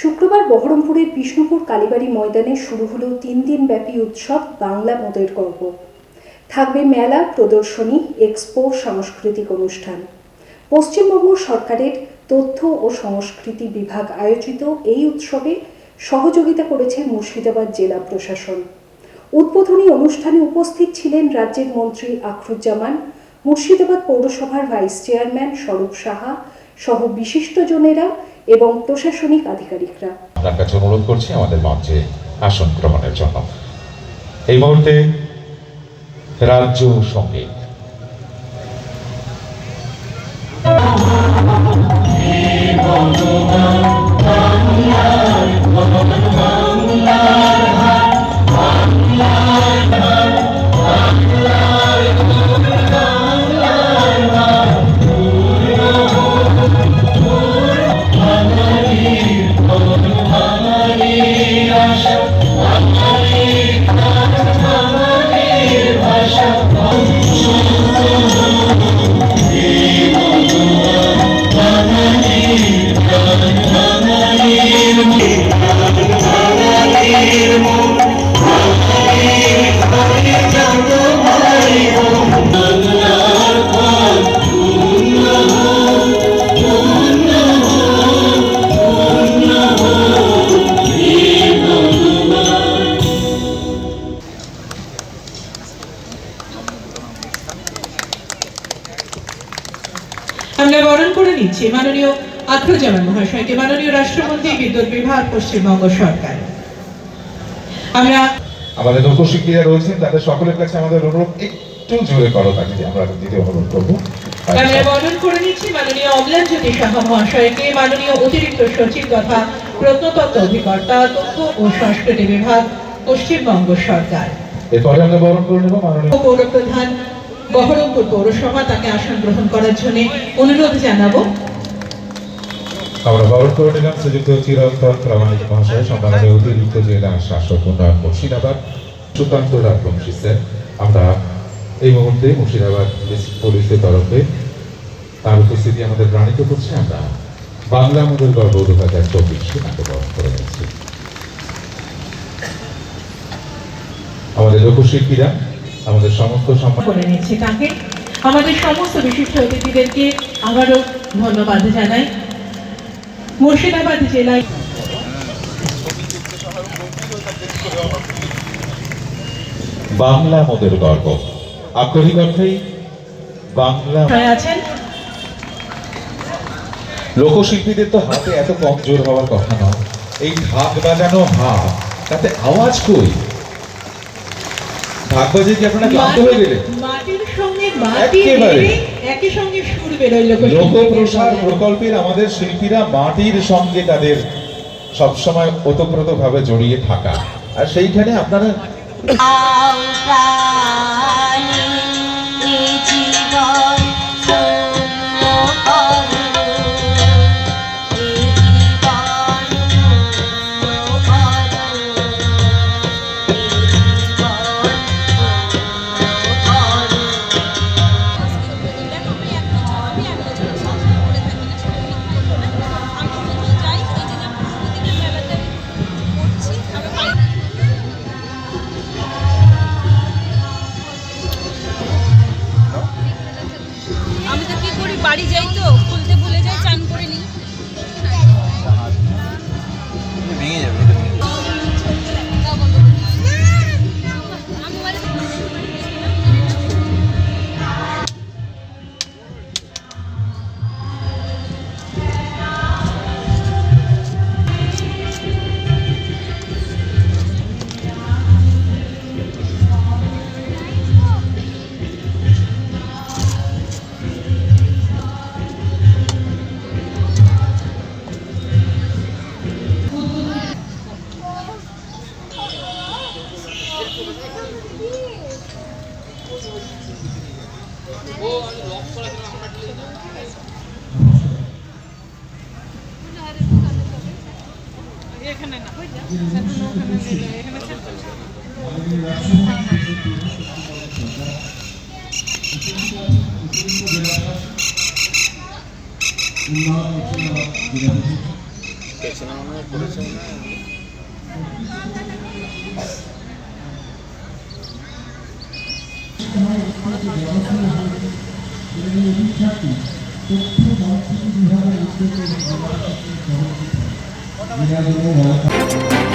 শুক্রবার বহরমপুরের বিষ্ণুপুর কালীবাড়ি ময়দানে শুরু হলো 3 দিনব্যাপী উৎসব বাংলা মোদের গর্ব। থাকবে মেলা, প্রদর্শনী, এক্সপো, সাংস্কৃতিক অনুষ্ঠান। পশ্চিমবঙ্গ সরকারের তথ্য ও সংস্কৃতি বিভাগ আয়োজিত এই উৎসবে সহযোগিতা করেছে মুর্শিদাবাদ জেলা প্রশাসন। উদ্বোধনী অনুষ্ঠানে উপস্থিত ছিলেন রাজ্যের মন্ত্রী আখরুজ্জামান, মুর্শিদাবাদ পৌরসভার ভাইস চেয়ারম্যান স্বরূপ সাহা সহ বিশিষ্টজনেরা এবং প্রশাসনিক আধিকারিকরা। আপনার কাছে অনুরোধ করছি আমাদের মঞ্চে আসন গ্রহণের জন্য। এই মুহূর্তে রাজ্য সঙ্গীত। আমরা বরণ করে নিচ্ছি মাননীয় আখরুজ্জামান মহাশয়কে, মাননীয় রাষ্ট্রমন্ত্রী, বিদ্যুৎ বিভাগ, পশ্চিমবঙ্গ সরকার। আমরা আমাদের লোকশিক্ষিকা রয়েছেন, তাদের সকলের কাছে আমাদের অনুরোধ একটু জোরে করো তাকে আমরা দিতে অনুরোধ করবো। আমরা বরণ করে নিচ্ছি মাননীয় অম্লানজ্যোতি সাহা মহাশয়কে, মাননীয় অতিরিক্ত সচিব তথা প্রত্নতত্ত্ব অধিকর্তা, তথ্য ও সংস্কৃতি বিভাগ, পশ্চিমবঙ্গ সরকার। এরপরে আমরা বরণ করে নেব মাননীয় পৌরপ্রধান বহরমপুর পৌরসভা, তাকে আসন গ্রহণ করার জন্য অনুরোধ জানাবো। আমরা বরণ করে নিলাম শ্রীযুক্ত চিরন্তন প্রামাণিক মহাশয়, সম্মাননীয় অতিরিক্ত জেলা শাসক উন্নয়ন মুর্শিদাবাদ সুকান্ত রাজবংশী স্যার। আমরা এই মুহূর্তে মুর্শিদাবাদ পুলিশের তরফে তার উপস্থিতি আমাদের প্রাণিত করছে। আমরা বাংলা মোদের গর্ব 2024 তাকে বরণ করে নিচ্ছি। আমাদের লোকশিল্পীরা আমাদের সমস্ত সম্মান করে নিচ্ছে তাকে। আমাদের সমস্ত বিশিষ্ট অতিথিদেরকে আবারও ধন্যবাদ জানাই। মুর্শিদাবাদ জেলায় বাংলা মোদের গর্ব, আক্ষরিক অর্থেই বাংলা আছেন। লোকশিল্পীদের তো হাতে এত কমজোর হওয়ার কথা নয়। এই ঢাক বাজানো হাত, তাতে আওয়াজ কই? ঢাক বাজিয়ে কি আপনারা ক্লান্ত হয়ে গেলেন? মাটির সঙ্গে মাটি একই সঙ্গে সুর বেরোয়। লোকপ্রসার প্রকল্পের আমাদের শিল্পীরা মাটির সঙ্গে তাদের সবসময় ওতপ্রোত ভাবে জড়িয়ে থাকা, আর সেইখানে আপনারা বাড়ি যাই তো খুলতে ভুলে যাই, চান করে নিই। ভেঙে যাবে। এখানে না পেছনে মনে হয় পড়েছে মনে হয় বিভাগের